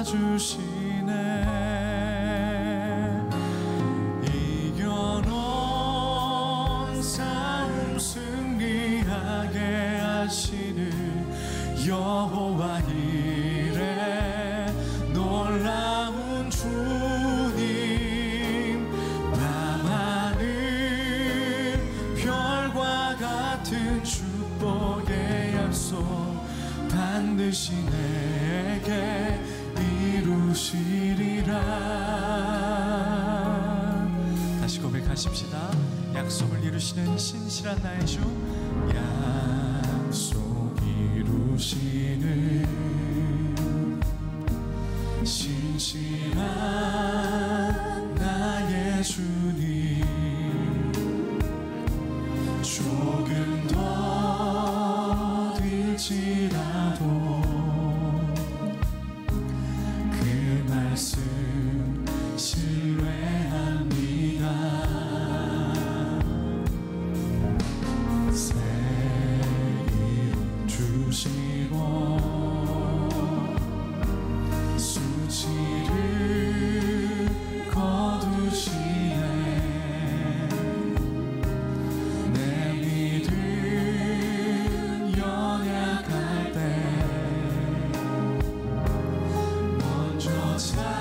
찾아주시네. 이겨놓은 싸움 승리하게 하시는 여호와 이레. 놀라운 주님, 밤하늘 별과 같은 축복의 약속 반드시 내게 이루시리라. 다시 고백하십시다. 약속을 이루시는 신실한 나의 주, 약속 이루시는 신실한 나의 주님. 조금 더 뒤질지라도 그 말씀 신뢰합니다. 새 이름 주시고 수치를 거두시네. 내 믿음 연약할 때 먼저 찾아주시네.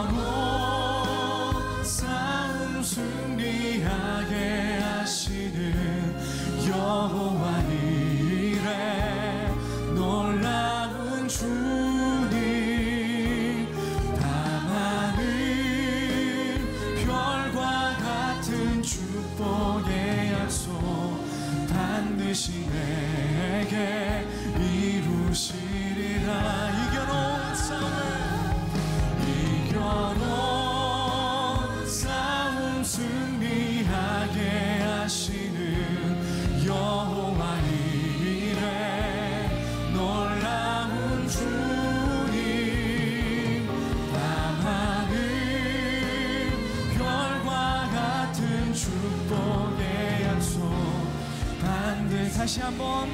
이겨놓은 싸움 승리하게 하시는 여호와 이레. 놀라운 주님, 밤하늘 별과 같은 축복의 약속 반드시 내게 이루시리라. 이겨놓은 싸움 승리하게 하시는 여호와 이레. 놀라운 주님, 밤하늘 별과 같은 축복의 약속 반드시. 다시 한번.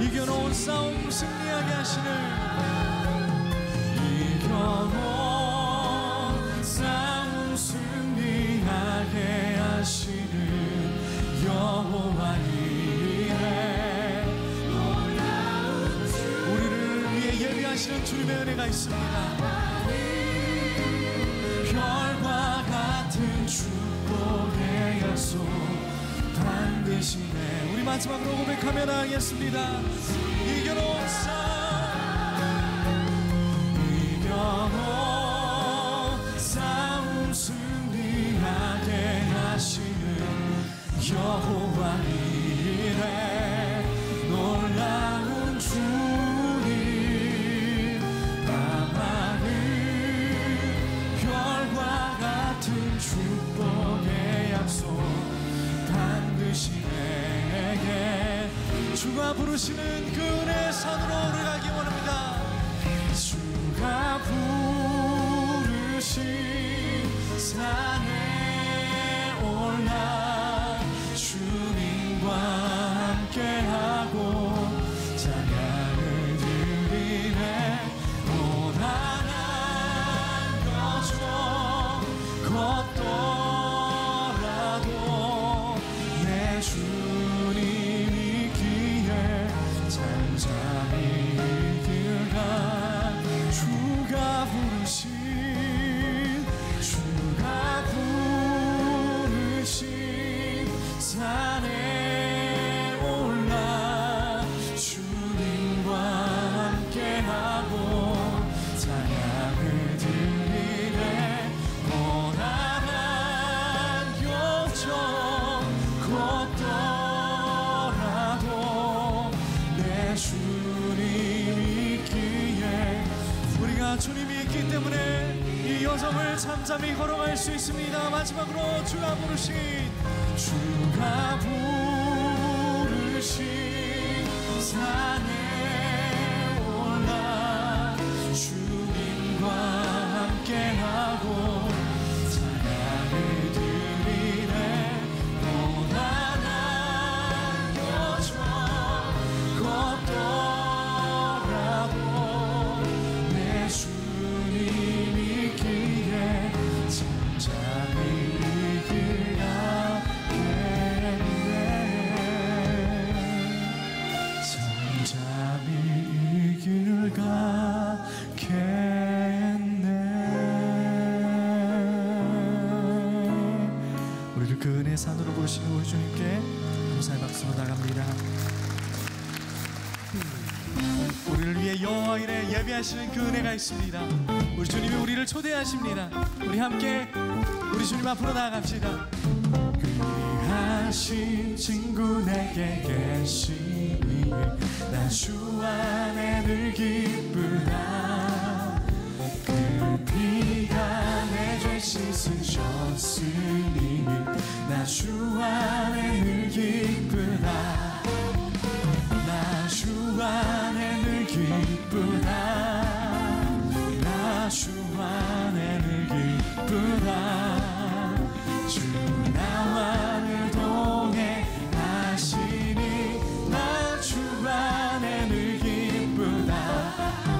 이겨놓은 싸움 승리하게 하시는, 이겨놓은 싸움 승리하게 하시는 여호와 이레. 우리를 위해 예비하시는 주님의 은혜가 있습니다. 별과 같은 축복의 약속 반드시 내. 우리 마지막으로 고백하며 나가겠습니다. 이겨놓은 싸움 승리하게 하시는 여호와 이레. 놀라운 주님, 밤하늘 별과 같은 축복의 약속 반드시 내게. 주가 부르시는 그 은혜의 산으로 오르가기 원합니다. 주가 부르신 산에 올라 주님과 함께하고 찬양을 드리네. 고난한 여정 걷더라도 내 주님 있기에 잠잠히 들어가. 주가 부르신 산에 올라 주님과 함께하고 찬양을 드리네. 고난한 여정 걷더라도 내 주님이 있기에. 우리가 주님이 있기 때문에 이 여정을 잠잠히 걸어갈 수 있습니다. 마지막으로 주가 부르신 산에 올라 주님과 함께하고 찬양을 드리네. 고난한 은혜 산으로 부르시는 우리 주님께 감사의 박수로 나갑니다. 우리를 위해 여호와 이래 예배하시는 그 은혜가 있습니다. 우리 주님이 우리를 초대하십니다. 우리 함께 우리 주님 앞으로 나아갑시다. 귀하신 친구 내게 계시니 나 주 안에 늘 기쁘다. 그 피가 내 죄 씻으셨으니 나 주 안에 늘 기쁘다. 나 주 안에 늘 기쁘다. 나 주 안에 늘 기쁘다. 주 나와 늘 동행하시니 나 주 안에 늘 기쁘다.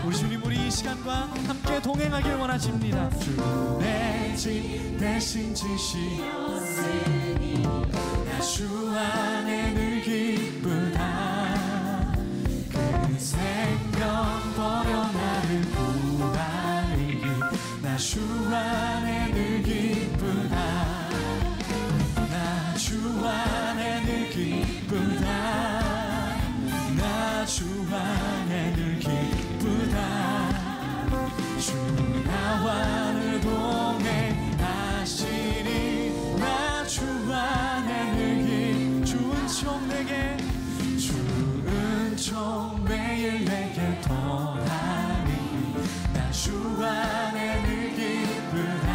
우리 주님 우리 이 시간과 함께 동행하길 원하십니다. 주 내 집 대신 지시었으니 나 주 안에 늘 기쁘다. 그 생명 버려 나를 구하니 나 주 안에 늘 기쁘다. 나 주 안에 늘 기쁘다. 나 주 안에 늘 기쁘다. 주 나와 늘 동행하시니 나 주 안에 늘 기쁘다. 주 은총 내게 주 은총 매일 내게 더하니 나 주 안에 늘 기쁘다.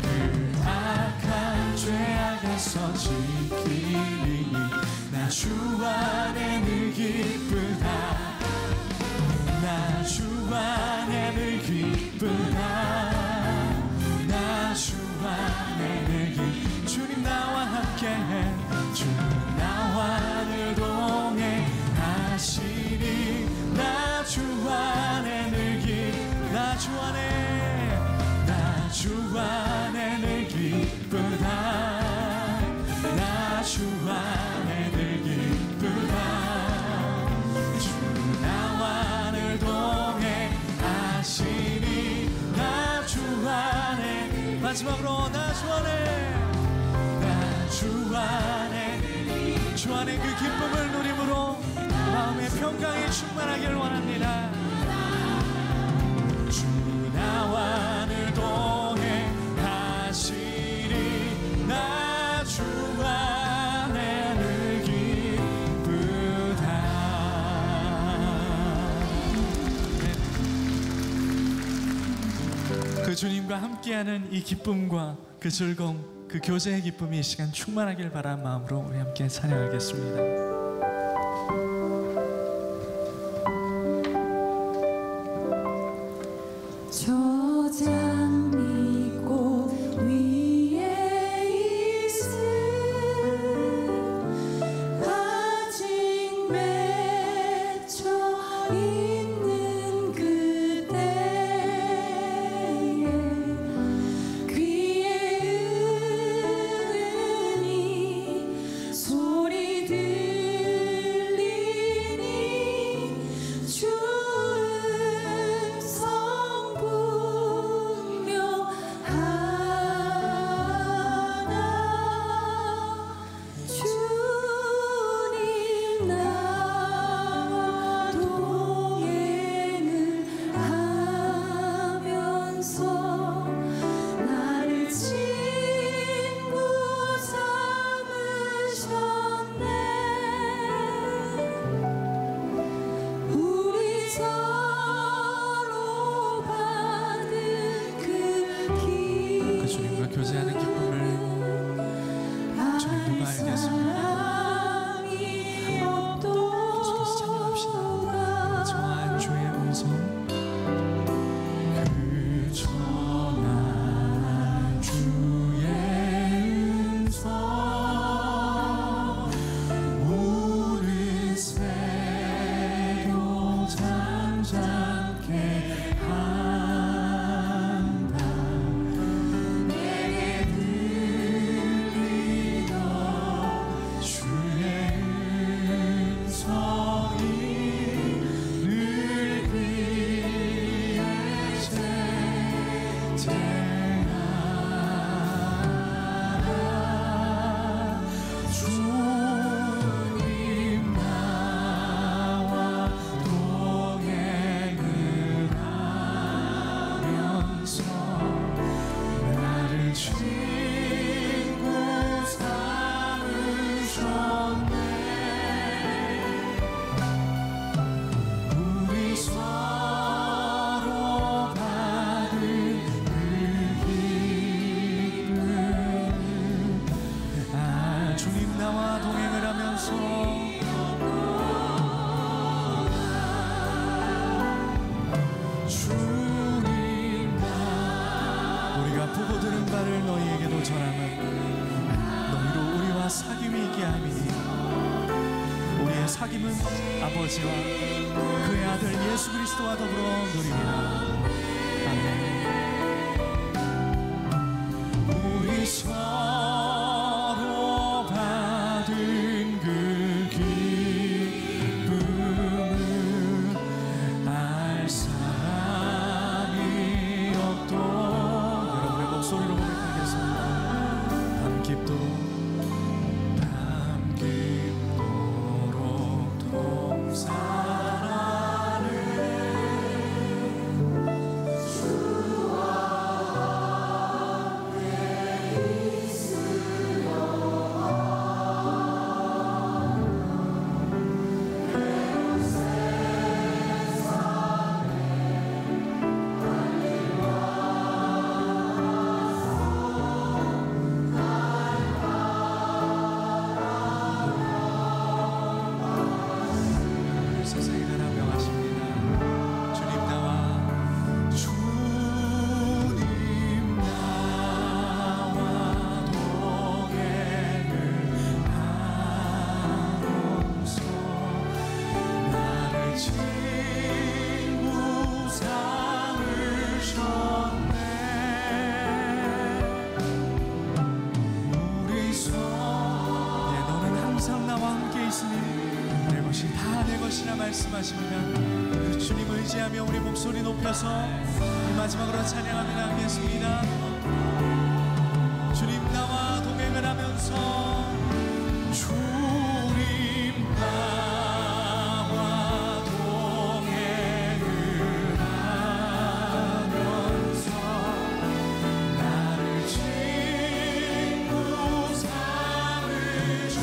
그 악한 죄악에서 지키니 나 주 안에 늘 기쁘다. 나 주 안에 늘 기쁘다. 나 주 안에 늘 기쁘다. 주님 나와 함께해 주 나와 늘 동행하시니 나 주 안에 늘 기쁘다. 나 주 안에 나 주 안에 늘 기쁘다. 나 주 안에 늘 기쁘다. 주 나와 늘 동행하시니 나 주 안에 마지막으로 나 주 안에 나 주 안에 주 안에 그 기쁨을 누림으로 마음의 평강이 충만하기를 원합니다. 주 나와 늘 동행하시니 나 주 안에 늘 기쁘다. 그 주님과 함께하는 이 기쁨과 그 즐거움, 그 교제의 기쁨이 이 시간 충만하길 바라는 마음으로 우리 함께 찬양하겠습니다. 장미꽃 위에 있을 아직 맺혀 있는 그대의 귀에 은은히 소리 들리니 주 음성 주님 나와 동행하시니 말을 너희에게도 전함은 너희로 우리와 사귐이 있게 함이니 우리의 사귐은 아버지와 그의 아들 예수 그리스도와 더불어 누리리라. 아멘. 우리 서로 받은 그 기쁨을 알 사람이 없도록 여러분의 목소리로 고백하겠습니다. 밤 깊도록 동산하네 세상에 가라 명하십니다. 주님 나와 동행을 하옵소. 나를 친구 삼으셨네. 우리 너는 항상 나와 함께 있으니 내 것이 다 내 것이라 말씀하십니다. 그 주님 의지하며 우리 목소리 높여서 우리 마지막으로 찬양하며 나가겠습니다. 주님 나와 동행을 하면서 주님 나와 동행을 하면서 나를 친구 삼으셨네.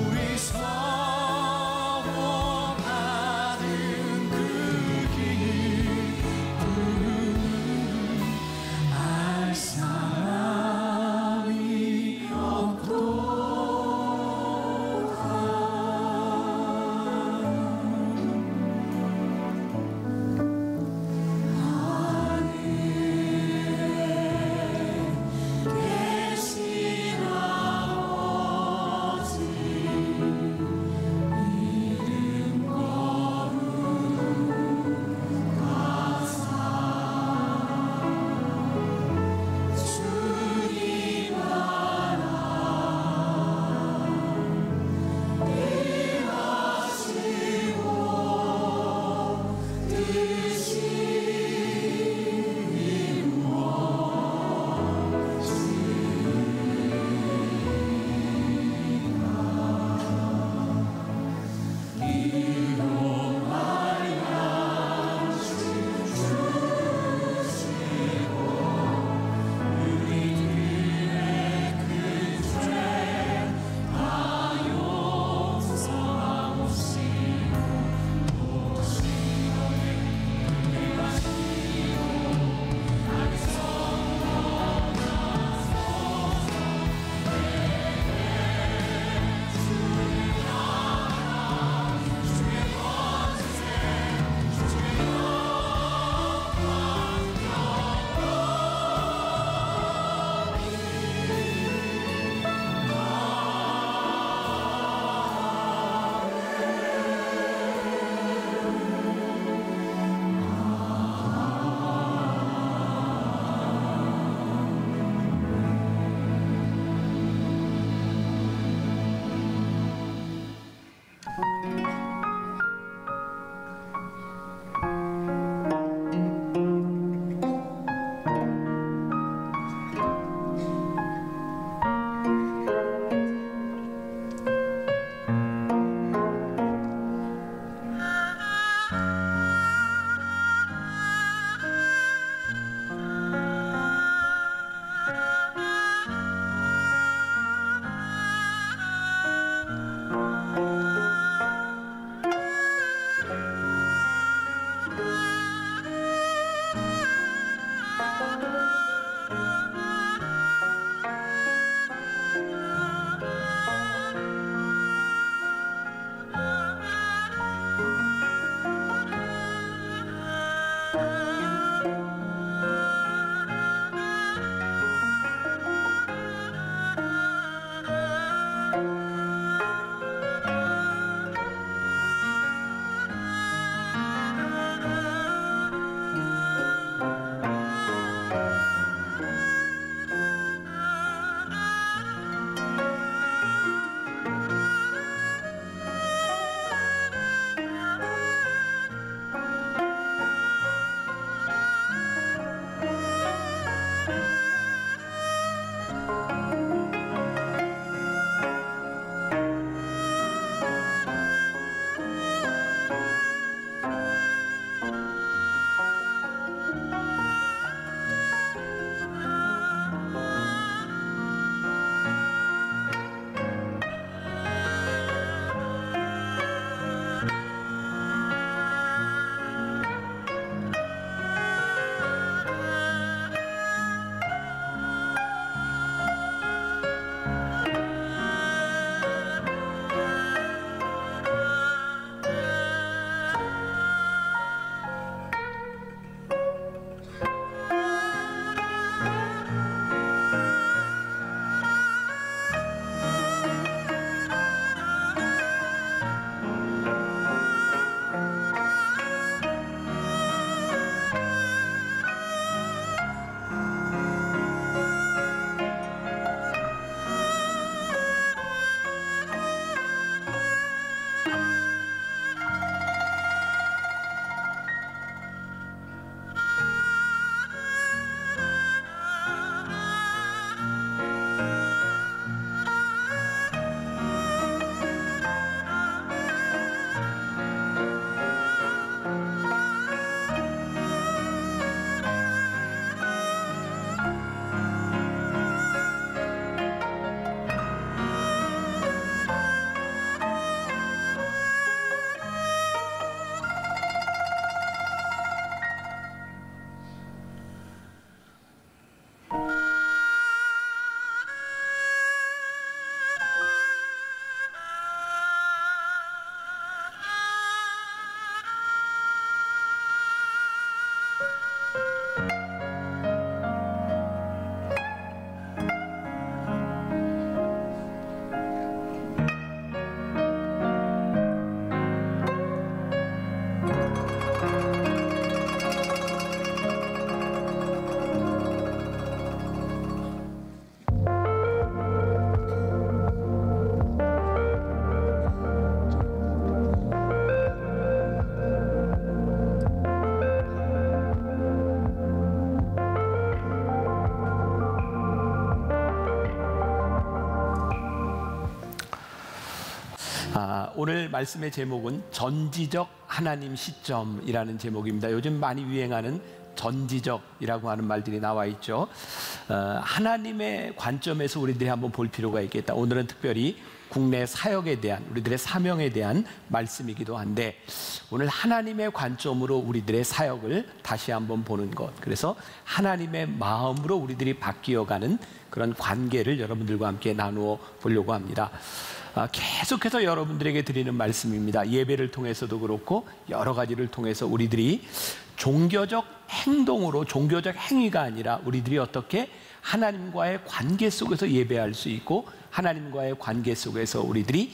우리 서로 받은 그 기쁨을 알 사람 오늘 말씀의 제목은 전지적 하나님 시점이라는 제목입니다. 요즘 많이 유행하는 전지적이라고 하는 말들이 나와 있죠. 하나님의 관점에서 우리들이 한번 볼 필요가 있겠다. 오늘은 특별히 국내 사역에 대한, 우리들의 사명에 대한 말씀이기도 한데, 오늘 하나님의 관점으로 우리들의 사역을 다시 한번 보는 것, 그래서 하나님의 마음으로 우리들이 바뀌어가는 그런 관계를 여러분들과 함께 나누어 보려고 합니다. 계속해서 여러분들에게 드리는 말씀입니다. 예배를 통해서도 그렇고 여러 가지를 통해서 우리들이 종교적 행동으로, 종교적 행위가 아니라 우리들이 어떻게 하나님과의 관계 속에서 예배할 수 있고 하나님과의 관계 속에서 우리들이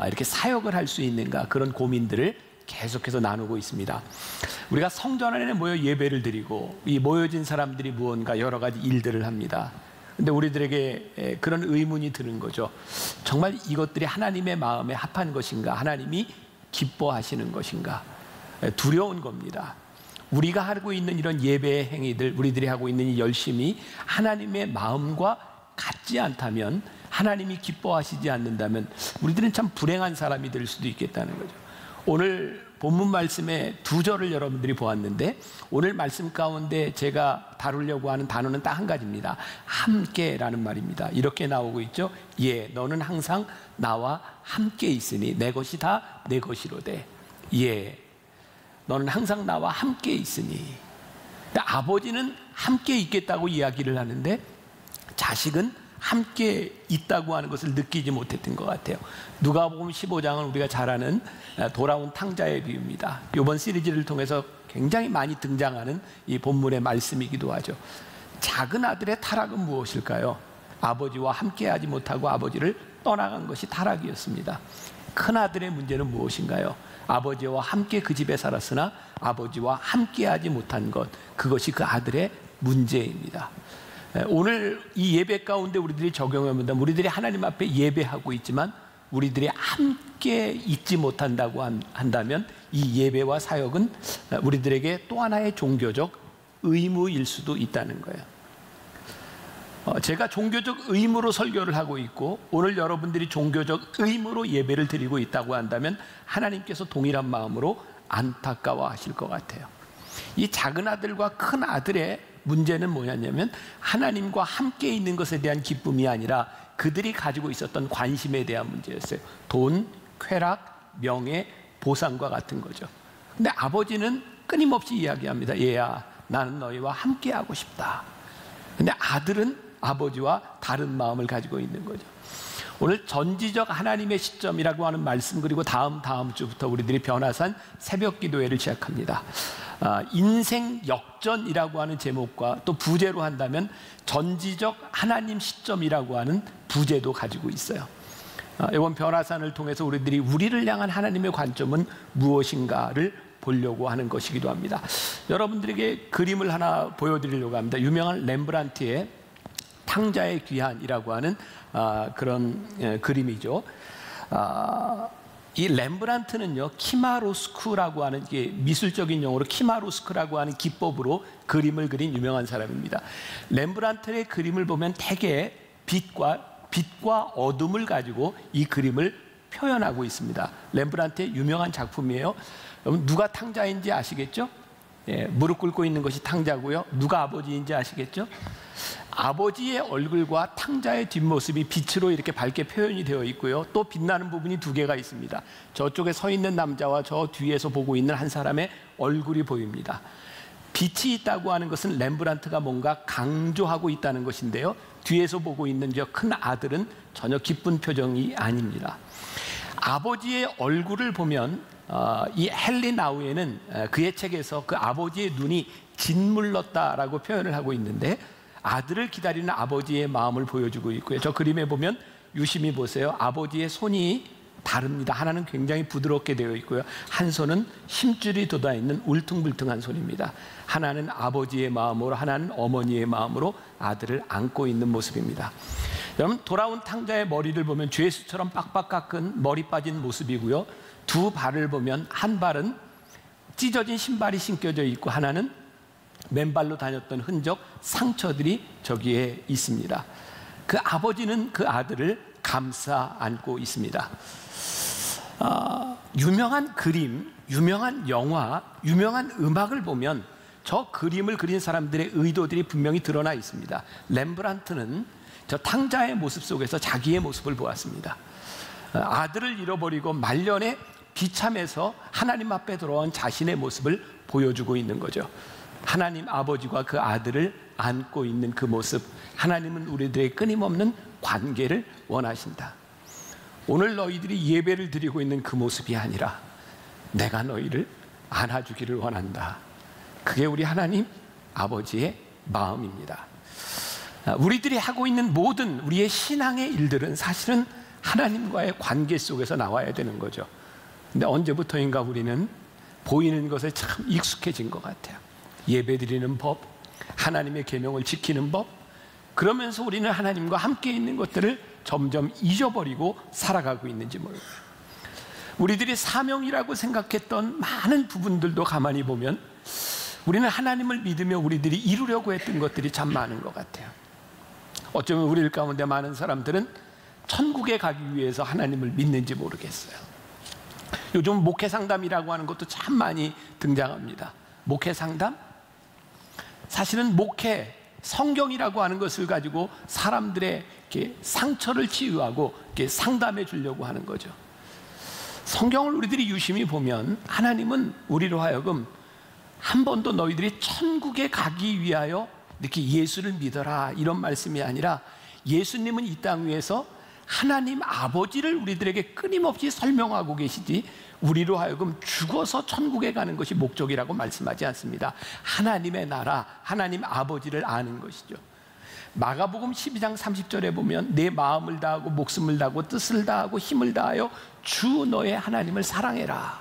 이렇게 사역을 할 수 있는가, 그런 고민들을 계속해서 나누고 있습니다. 우리가 성전 안에 모여 예배를 드리고 이 모여진 사람들이 무언가 여러 가지 일들을 합니다. 근데 우리들에게 그런 의문이 드는 거죠. 정말 이것들이 하나님의 마음에 합한 것인가? 하나님이 기뻐하시는 것인가? 두려운 겁니다. 우리가 하고 있는 이런 예배의 행위들, 우리들이 하고 있는 이 열심이 하나님의 마음과 같지 않다면, 하나님이 기뻐하시지 않는다면 우리들은 참 불행한 사람이 될 수도 있겠다는 거죠. 오늘 본문 말씀의 두 절을 여러분들이 보았는데, 오늘 말씀 가운데 제가 다루려고 하는 단어는 딱 한 가지입니다. 함께라는 말입니다. 이렇게 나오고 있죠. 예, 너는 항상 나와 함께 있으니 내 것이 다 내 것이로되. 예, 너는 항상 나와 함께 있으니. 아버지는 함께 있겠다고 이야기를 하는데 자식은 함께 있다고 하는 것을 느끼지 못했던 것 같아요. 누가복음 15장은 우리가 잘 아는 돌아온 탕자의 비유입니다. 이번 시리즈를 통해서 굉장히 많이 등장하는 이 본문의 말씀이기도 하죠. 작은 아들의 타락은 무엇일까요? 아버지와 함께하지 못하고 아버지를 떠나간 것이 타락이었습니다. 큰 아들의 문제는 무엇인가요? 아버지와 함께 그 집에 살았으나 아버지와 함께하지 못한 것, 그것이 그 아들의 문제입니다. 오늘 이 예배 가운데 우리들이 적용합니다. 우리들이 하나님 앞에 예배하고 있지만 우리들이 함께 있지 못한다고 한다면 이 예배와 사역은 우리들에게 또 하나의 종교적 의무일 수도 있다는 거예요. 제가 종교적 의무로 설교를 하고 있고 오늘 여러분들이 종교적 의무로 예배를 드리고 있다고 한다면 하나님께서 동일한 마음으로 안타까워하실 것 같아요. 이 작은 아들과 큰 아들의 문제는 뭐냐면 하나님과 함께 있는 것에 대한 기쁨이 아니라 그들이 가지고 있었던 관심에 대한 문제였어요. 돈, 쾌락, 명예, 보상과 같은 거죠. 근데 아버지는 끊임없이 이야기합니다. 얘야, 나는 너희와 함께 하고 싶다. 근데 아들은 아버지와 다른 마음을 가지고 있는 거죠. 오늘 전지적 하나님의 시점이라고 하는 말씀, 그리고 다음 주부터 우리들이 변화산 새벽 기도회를 시작합니다. 인생 역전이라고 하는 제목과 또 부제로 한다면 전지적 하나님 시점이라고 하는 부제도 가지고 있어요. 이번 변화산을 통해서 우리를 향한 하나님의 관점은 무엇인가를 보려고 하는 것이기도 합니다. 여러분들에게 그림을 하나 보여드리려고 합니다. 유명한 렘브란트의 탕자의 귀환이라고 하는 그런 그림이죠. 이 렘브란트는요, 키마로스크라고 하는, 미술적인 용어로 키마로스크라고 하는 기법으로 그림을 그린 유명한 사람입니다. 렘브란트의 그림을 보면 대개 빛과 어둠을 가지고 이 그림을 표현하고 있습니다. 렘브란트의 유명한 작품이에요. 여러분, 누가 탕자인지 아시겠죠? 예, 무릎 꿇고 있는 것이 탕자고요. 누가 아버지인지 아시겠죠? 아버지의 얼굴과 탕자의 뒷모습이 빛으로 이렇게 밝게 표현이 되어 있고요. 또 빛나는 부분이 두 개가 있습니다. 저쪽에 서 있는 남자와 저 뒤에서 보고 있는 한 사람의 얼굴이 보입니다. 빛이 있다고 하는 것은 렘브란트가 뭔가 강조하고 있다는 것인데요. 뒤에서 보고 있는 저 큰 아들은 전혀 기쁜 표정이 아닙니다. 아버지의 얼굴을 보면 이 헨리 나우에는 그의 책에서 그 아버지의 눈이 짓물렀다라고 표현을 하고 있는데, 아들을 기다리는 아버지의 마음을 보여주고 있고요. 저 그림에 보면 유심히 보세요. 아버지의 손이 다릅니다. 하나는 굉장히 부드럽게 되어 있고요. 한 손은 힘줄이 돋아있는 울퉁불퉁한 손입니다. 하나는 아버지의 마음으로, 하나는 어머니의 마음으로 아들을 안고 있는 모습입니다. 여러분, 돌아온 탕자의 머리를 보면 죄수처럼 빡빡 깎은 머리 빠진 모습이고요. 두 발을 보면 한 발은 찢어진 신발이 신겨져 있고 하나는 맨발로 다녔던 흔적, 상처들이 저기에 있습니다. 그 아버지는 그 아들을 감싸 안고 있습니다. 유명한 그림, 유명한 영화, 유명한 음악을 보면 저 그림을 그린 사람들의 의도들이 분명히 드러나 있습니다. 렘브란트는 저 탕자의 모습 속에서 자기의 모습을 보았습니다. 아들을 잃어버리고 말년에 비참해서 하나님 앞에 돌아온 자신의 모습을 보여주고 있는 거죠. 하나님 아버지와 그 아들을 안고 있는 그 모습, 하나님은 우리들의 끊임없는 관계를 원하신다. 오늘 너희들이 예배를 드리고 있는 그 모습이 아니라 내가 너희를 안아주기를 원한다. 그게 우리 하나님 아버지의 마음입니다. 우리들이 하고 있는 모든 우리의 신앙의 일들은 사실은 하나님과의 관계 속에서 나와야 되는 거죠. 근데 언제부터인가 우리는 보이는 것에 참 익숙해진 것 같아요. 예배 드리는 법, 하나님의 계명을 지키는 법, 그러면서 우리는 하나님과 함께 있는 것들을 점점 잊어버리고 살아가고 있는지 모르겠어요. 우리들이 사명이라고 생각했던 많은 부분들도 가만히 보면 우리는 하나님을 믿으며 우리들이 이루려고 했던 것들이 참 많은 것 같아요. 어쩌면 우리 가운데 많은 사람들은 천국에 가기 위해서 하나님을 믿는지 모르겠어요. 요즘 목회 상담이라고 하는 것도 참 많이 등장합니다. 목회 상담? 사실은 목회, 성경이라고 하는 것을 가지고 사람들의 이렇게 상처를 치유하고 이렇게 상담해 주려고 하는 거죠. 성경을 우리들이 유심히 보면 하나님은 우리로 하여금 한 번도 너희들이 천국에 가기 위하여 이렇게 예수를 믿어라 이런 말씀이 아니라 예수님은 이 땅 위에서 하나님 아버지를 우리들에게 끊임없이 설명하고 계시지 우리로 하여금 죽어서 천국에 가는 것이 목적이라고 말씀하지 않습니다. 하나님의 나라, 하나님 아버지를 아는 것이죠. 마가복음 12장 30절에 보면 내 마음을 다하고 목숨을 다하고 뜻을 다하고 힘을 다하여 주 너의 하나님을 사랑해라.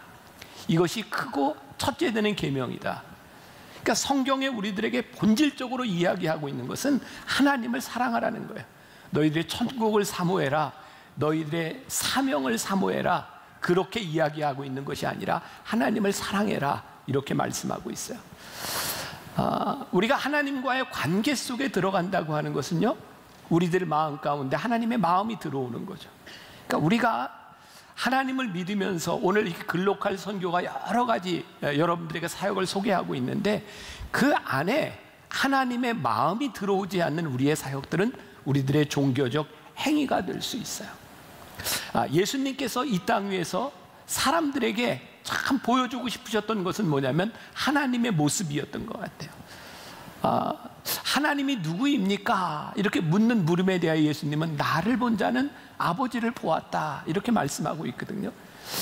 이것이 크고 첫째 되는 계명이다. 그러니까 성경에 우리들에게 본질적으로 이야기하고 있는 것은 하나님을 사랑하라는 거예요. 너희들의 천국을 사모해라. 너희들의 사명을 사모해라. 그렇게 이야기하고 있는 것이 아니라 하나님을 사랑해라. 이렇게 말씀하고 있어요. 우리가 하나님과의 관계 속에 들어간다고 하는 것은요, 우리들 마음 가운데 하나님의 마음이 들어오는 거죠. 그러니까 우리가 하나님을 믿으면서 오늘 이렇게 글로컬 선교가 여러 가지 여러분들에게 사역을 소개하고 있는데 그 안에 하나님의 마음이 들어오지 않는 우리의 사역들은 우리들의 종교적 행위가 될 수 있어요. 예수님께서 이 땅 위에서 사람들에게 참 보여주고 싶으셨던 것은 뭐냐면 하나님의 모습이었던 것 같아요. 하나님이 누구입니까? 이렇게 묻는 물음에 대하여 예수님은 나를 본 자는 아버지를 보았다 이렇게 말씀하고 있거든요.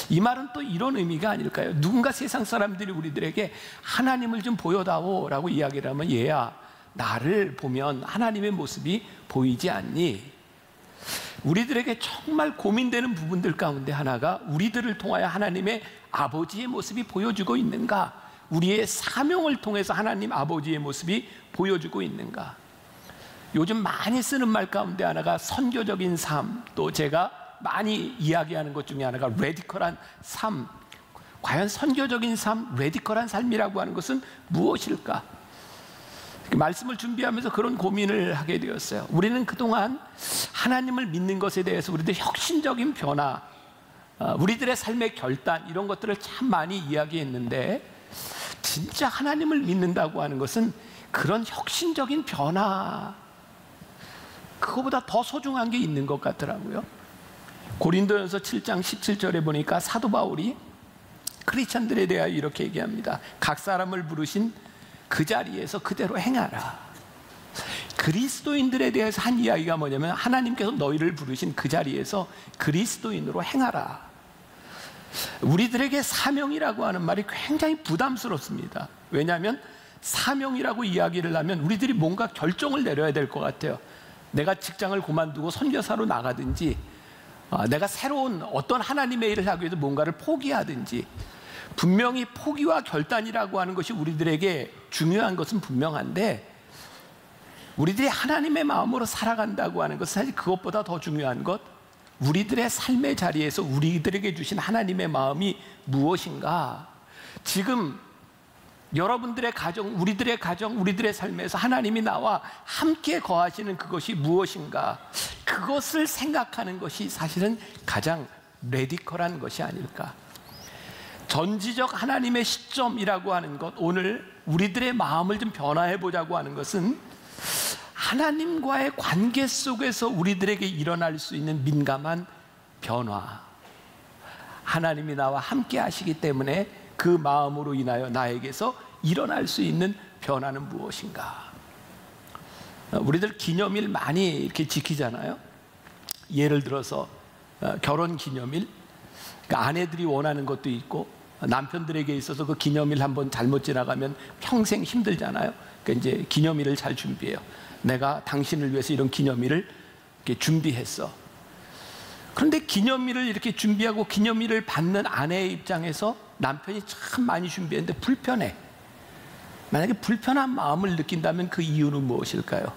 이 말은 또 이런 의미가 아닐까요? 누군가 세상 사람들이 우리들에게 하나님을 좀 보여다오 라고 이야기를 하면 얘야 나를 보면 하나님의 모습이 보이지 않니? 우리들에게 정말 고민되는 부분들 가운데 하나가 우리들을 통하여 하나님의 아버지의 모습이 보여주고 있는가? 우리의 사명을 통해서 하나님 아버지의 모습이 보여주고 있는가? 요즘 많이 쓰는 말 가운데 하나가 선교적인 삶, 또 제가 많이 이야기하는 것 중에 하나가 레디컬한 삶. 과연 선교적인 삶, 레디컬한 삶이라고 하는 것은 무엇일까? 말씀을 준비하면서 그런 고민을 하게 되었어요. 우리는 그동안 하나님을 믿는 것에 대해서 우리들 혁신적인 변화, 우리들의 삶의 결단 이런 것들을 참 많이 이야기했는데 진짜 하나님을 믿는다고 하는 것은 그런 혁신적인 변화, 그거보다 더 소중한 게 있는 것 같더라고요. 고린도전서 7장 17절에 보니까 사도 바울이 크리스천들에 대하여 이렇게 얘기합니다. 각 사람을 부르신 그 자리에서 그대로 행하라. 그리스도인들에 대해서 한 이야기가 뭐냐면 하나님께서 너희를 부르신 그 자리에서 그리스도인으로 행하라. 우리들에게 사명이라고 하는 말이 굉장히 부담스럽습니다. 왜냐하면 사명이라고 이야기를 하면 우리들이 뭔가 결정을 내려야 될 것 같아요. 내가 직장을 그만두고 선교사로 나가든지 내가 새로운 어떤 하나님의 일을 하기 위해서 뭔가를 포기하든지, 분명히 포기와 결단이라고 하는 것이 우리들에게 중요한 것은 분명한데 우리들이 하나님의 마음으로 살아간다고 하는 것은 사실 그것보다 더 중요한 것, 우리들의 삶의 자리에서 우리들에게 주신 하나님의 마음이 무엇인가. 지금 여러분들의 가정, 우리들의 가정, 우리들의 삶에서 하나님이 나와 함께 거하시는 그것이 무엇인가, 그것을 생각하는 것이 사실은 가장 레디컬한 것이 아닐까. 전지적 하나님의 시점이라고 하는 것, 오늘 우리들의 마음을 좀 변화해 보자고 하는 것은 하나님과의 관계 속에서 우리들에게 일어날 수 있는 민감한 변화. 하나님이 나와 함께 하시기 때문에 그 마음으로 인하여 나에게서 일어날 수 있는 변화는 무엇인가. 우리들 기념일 많이 이렇게 지키잖아요. 예를 들어서 결혼 기념일, 그러니까 아내들이 원하는 것도 있고 남편들에게 있어서 그 기념일 한번 잘못 지나가면 평생 힘들잖아요. 그러니까 이제 기념일을 잘 준비해요. 내가 당신을 위해서 이런 기념일을 이렇게 준비했어. 그런데 기념일을 이렇게 준비하고 기념일을 받는 아내의 입장에서 남편이 참 많이 준비했는데 불편해. 만약에 불편한 마음을 느낀다면 그 이유는 무엇일까요?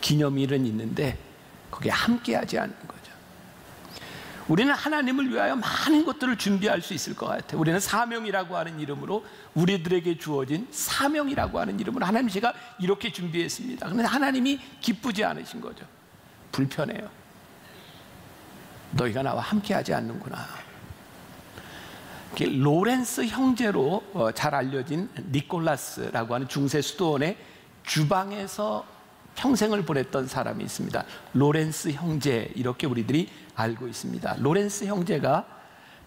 기념일은 있는데 거기에 함께하지 않는 거죠. 우리는 하나님을 위하여 많은 것들을 준비할 수 있을 것 같아요. 우리는 사명이라고 하는 이름으로, 우리들에게 주어진 사명이라고 하는 이름으로 하나님, 제가 이렇게 준비했습니다. 그런데 하나님이 기쁘지 않으신 거죠. 불편해요. 너희가 나와 함께하지 않는구나. 로렌스 형제로 잘 알려진 니콜라스라고 하는 중세 수도원의 주방에서 평생을 보냈던 사람이 있습니다. 로렌스 형제, 이렇게 우리들이 알고 있습니다. 로렌스 형제가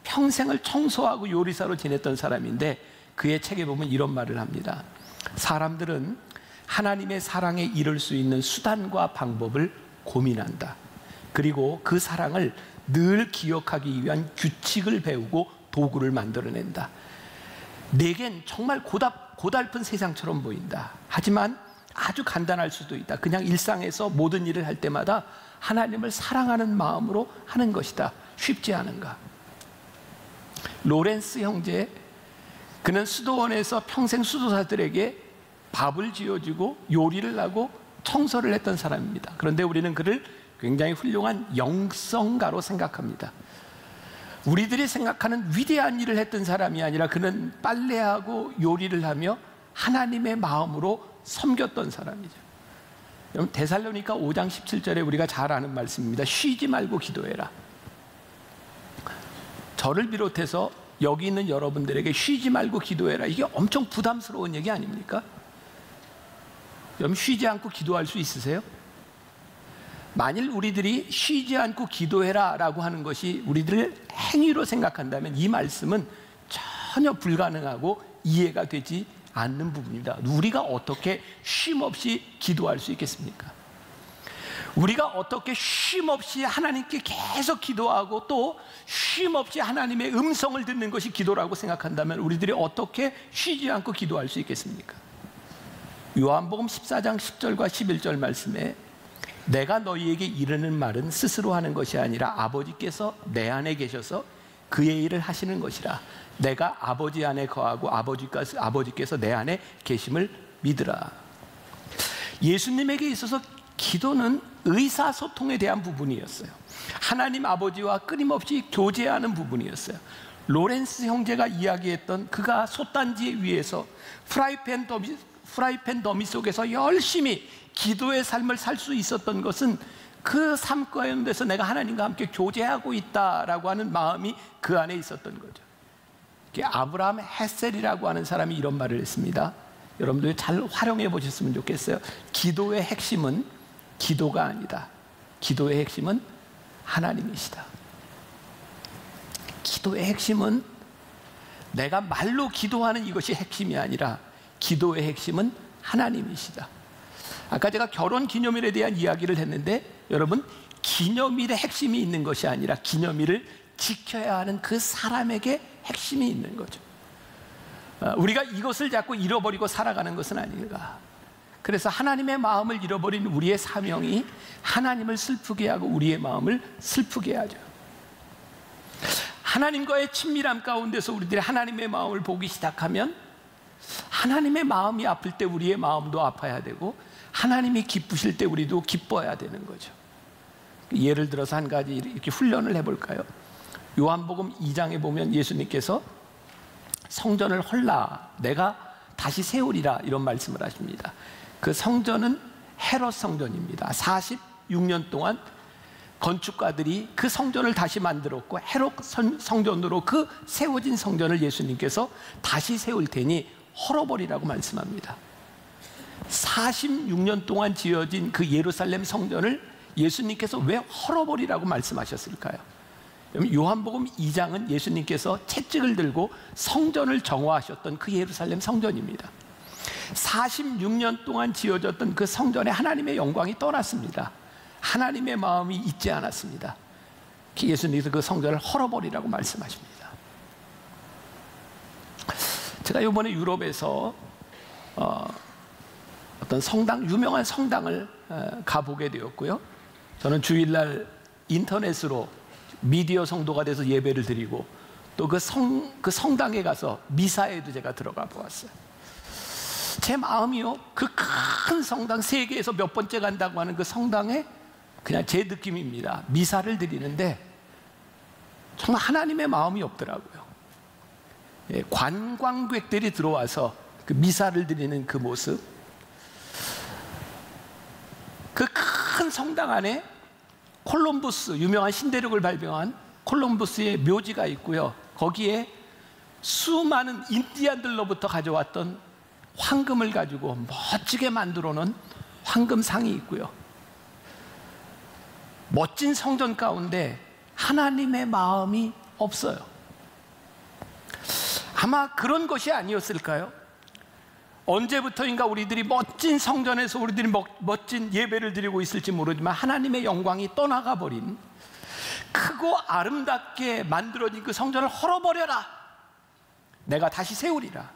평생을 청소하고 요리사로 지냈던 사람인데 그의 책에 보면 이런 말을 합니다. 사람들은 하나님의 사랑에 이를 수 있는 수단과 방법을 고민한다. 그리고 그 사랑을 늘 기억하기 위한 규칙을 배우고 도구를 만들어낸다. 내겐 정말 고달픈 세상처럼 보인다. 하지만 아주 간단할 수도 있다. 그냥 일상에서 모든 일을 할 때마다 하나님을 사랑하는 마음으로 하는 것이다. 쉽지 않은가? 로렌스 형제, 그는 수도원에서 평생 수도사들에게 밥을 지어주고 요리를 하고 청소를 했던 사람입니다. 그런데 우리는 그를 굉장히 훌륭한 영성가로 생각합니다. 우리들이 생각하는 위대한 일을 했던 사람이 아니라 그는 빨래하고 요리를 하며 하나님의 마음으로 섬겼던 사람이죠. 여러분, 데살로니가 5장 17절에 우리가 잘 아는 말씀입니다. 쉬지 말고 기도해라. 저를 비롯해서 여기 있는 여러분들에게 쉬지 말고 기도해라, 이게 엄청 부담스러운 얘기 아닙니까? 여러분, 쉬지 않고 기도할 수 있으세요? 만일 우리들이 쉬지 않고 기도해라 라고 하는 것이 우리들을 행위로 생각한다면 이 말씀은 전혀 불가능하고 이해가 되지 않는 부분입니다. 우리가 어떻게 쉼없이 기도할 수 있겠습니까? 우리가 어떻게 쉼없이 하나님께 계속 기도하고 또 쉼없이 하나님의 음성을 듣는 것이 기도라고 생각한다면 우리들이 어떻게 쉬지 않고 기도할 수 있겠습니까? 요한복음 14장 10절과 11절 말씀에 내가 너희에게 이르는 말은 스스로 하는 것이 아니라 아버지께서 내 안에 계셔서 그의 일을 하시는 것이라. 내가 아버지 안에 거하고 아버지께서 내 안에 계심을 믿으라. 예수님에게 있어서 기도는 의사소통에 대한 부분이었어요. 하나님 아버지와 끊임없이 교제하는 부분이었어요. 로렌스 형제가 이야기했던, 그가 솥단지 위에서 프라이팬 더미 속에서 열심히 기도의 삶을 살 수 있었던 것은 그 삶 가운데서 내가 하나님과 함께 교제하고 있다라고 하는 마음이 그 안에 있었던 거죠. 아브라함 헤셀이라고 하는 사람이 이런 말을 했습니다. 여러분들 잘 활용해 보셨으면 좋겠어요. 기도의 핵심은 기도가 아니다. 기도의 핵심은 하나님이시다. 기도의 핵심은 내가 말로 기도하는 이것이 핵심이 아니라 기도의 핵심은 하나님이시다. 아까 제가 결혼 기념일에 대한 이야기를 했는데 여러분, 기념일에 핵심이 있는 것이 아니라 기념일을 지켜야 하는 그 사람에게 핵심이 있는 거죠. 우리가 이것을 자꾸 잃어버리고 살아가는 것은 아닌가. 그래서 하나님의 마음을 잃어버린 우리의 사명이 하나님을 슬프게 하고 우리의 마음을 슬프게 하죠. 하나님과의 친밀함 가운데서 우리들이 하나님의 마음을 보기 시작하면 하나님의 마음이 아플 때 우리의 마음도 아파야 되고 하나님이 기쁘실 때 우리도 기뻐야 되는 거죠. 예를 들어서 한 가지 이렇게 훈련을 해볼까요? 요한복음 2장에 보면 예수님께서 성전을 헐라 내가 다시 세우리라 이런 말씀을 하십니다. 그 성전은 헤롯 성전입니다. 46년 동안 건축가들이 그 성전을 다시 만들었고 헤롯 성전으로 그 세워진 성전을 예수님께서 다시 세울 테니 헐어버리라고 말씀합니다. 46년 동안 지어진 그 예루살렘 성전을 예수님께서 왜 헐어버리라고 말씀하셨을까요? 요한복음 2장은 예수님께서 채찍을 들고 성전을 정화하셨던 그 예루살렘 성전입니다. 46년 동안 지어졌던 그 성전에 하나님의 영광이 떠났습니다. 하나님의 마음이 있지 않았습니다. 예수님께서 그 성전을 헐어버리라고 말씀하십니다. 제가 이번에 유럽에서 어떤 성당, 유명한 성당을 가보게 되었고요. 저는 주일날 인터넷으로 미디어 성도가 돼서 예배를 드리고 또 그 성당에 가서 미사에도 제가 들어가 보았어요. 제 마음이요, 그 큰 성당, 세계에서 몇 번째 간다고 하는 그 성당에 그냥 제 느낌입니다. 미사를 드리는데 정말 하나님의 마음이 없더라고요. 관광객들이 들어와서 그 미사를 드리는 그 모습, 그 큰 성당 안에 콜럼부스, 유명한 신대륙을 발명한 콜럼부스의 묘지가 있고요. 거기에 수많은 인디안들로부터 가져왔던 황금을 가지고 멋지게 만들어 놓은 황금상이 있고요. 멋진 성전 가운데 하나님의 마음이 없어요. 아마 그런 것이 아니었을까요? 언제부터인가 우리들이 멋진 성전에서 우리들이 멋진 예배를 드리고 있을지 모르지만 하나님의 영광이 떠나가 버린, 크고 아름답게 만들어진 그 성전을 헐어버려라, 내가 다시 세우리라.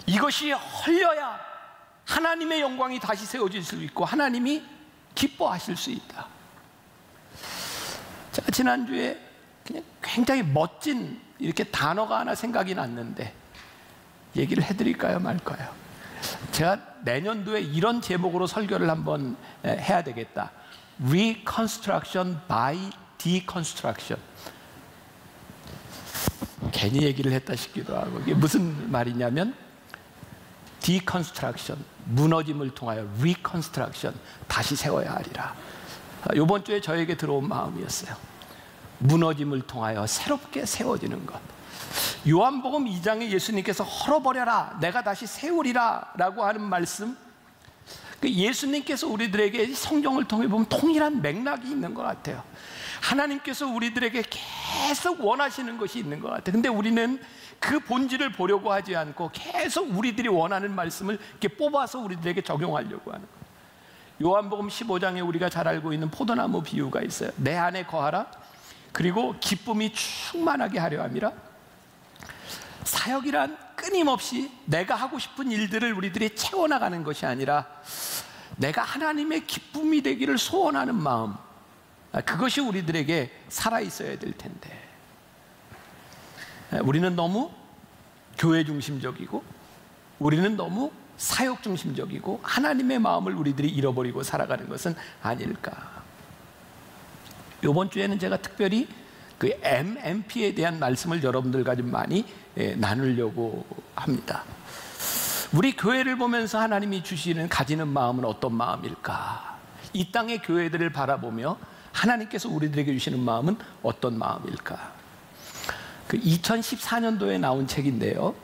이것이 헐려야 하나님의 영광이 다시 세워질 수 있고 하나님이 기뻐하실 수 있다. 제가 지난주에 그냥 굉장히 멋진 이렇게 단어가 하나 생각이 났는데 얘기를 해드릴까요 말까요? 제가 내년도에 이런 제목으로 설교를 한번 해야 되겠다. Reconstruction by Deconstruction. 괜히 얘기를 했다 싶기도 하고, 이게 무슨 말이냐면 Deconstruction, 무너짐을 통하여 Reconstruction, 다시 세워야 하리라. 이번 주에 저에게 들어온 마음이었어요. 무너짐을 통하여 새롭게 세워지는 것. 요한복음 2장에 예수님께서 헐어버려라, 내가 다시 세우리라 라고 하는 말씀, 예수님께서 우리들에게 성경을 통해 보면 동일한 맥락이 있는 것 같아요. 하나님께서 우리들에게 계속 원하시는 것이 있는 것 같아요. 근데 우리는 그 본질을 보려고 하지 않고 계속 우리들이 원하는 말씀을 이렇게 뽑아서 우리들에게 적용하려고 하는 거예요. 요한복음 15장에 우리가 잘 알고 있는 포도나무 비유가 있어요. 내 안에 거하라, 그리고 기쁨이 충만하게 하려 함이라. 사역이란 끊임없이 내가 하고 싶은 일들을 우리들이 채워나가는 것이 아니라 내가 하나님의 기쁨이 되기를 소원하는 마음, 그것이 우리들에게 살아있어야 될 텐데, 우리는 너무 교회 중심적이고 우리는 너무 사역 중심적이고 하나님의 마음을 우리들이 잃어버리고 살아가는 것은 아닐까. 이번 주에는 제가 특별히 그 MMP에 대한 말씀을 여러분들과 좀 많이 나누려고 합니다. 우리 교회를 보면서 하나님이 가지는 마음은 어떤 마음일까? 이 땅의 교회들을 바라보며 하나님께서 우리들에게 주시는 마음은 어떤 마음일까? 그 2014년도에 나온 책인데요.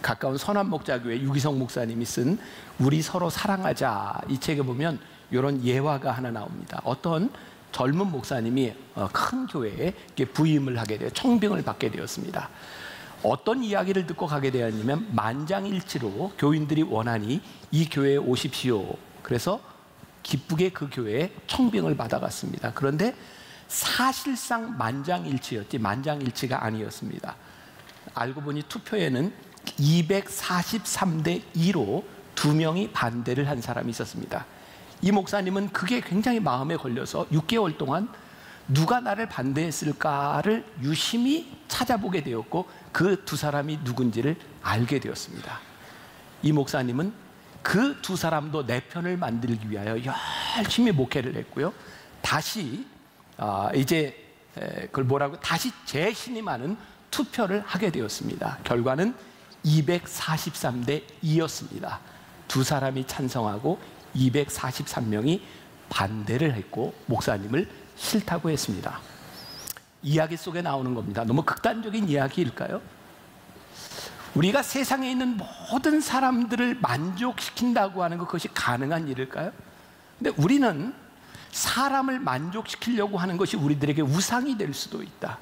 가까운 선한목자교회 유기성 목사님이 쓴 우리 서로 사랑하자, 이 책에 보면 이런 예화가 하나 나옵니다. 어떤 젊은 목사님이 큰 교회에 부임을 하게 되어 청빙을 받게 되었습니다. 어떤 이야기를 듣고 가게 되었냐면 만장일치로 교인들이 원하니 이 교회에 오십시오. 그래서 기쁘게 그 교회에 청빙을 받아갔습니다. 그런데 사실상 만장일치였지 만장일치가 아니었습니다. 알고 보니 투표에는 243대 2로 2명이 반대를 한 사람이 있었습니다. 이 목사님은 그게 굉장히 마음에 걸려서 6개월 동안 누가 나를 반대했을까를 유심히 찾아보게 되었고 그 두 사람이 누군지를 알게 되었습니다. 이 목사님은 그 두 사람도 내 편을 만들기 위하여 열심히 목회를 했고요. 다시 다시 재신임하는 투표를 하게 되었습니다. 결과는 243대 2였습니다. 두 사람이 찬성하고 243명이 반대를 했고 목사님을 싫다고 했습니다. 이야기 속에 나오는 겁니다. 너무 극단적인 이야기일까요? 우리가 세상에 있는 모든 사람들을 만족시킨다고 하는 것, 그것이 가능한 일일까요? 근데 우리는 사람을 만족시키려고 하는 것이 우리들에게 우상이 될 수도 있다.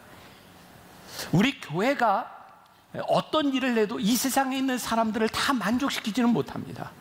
우리 교회가 어떤 일을 해도 이 세상에 있는 사람들을 다 만족시키지는 못합니다.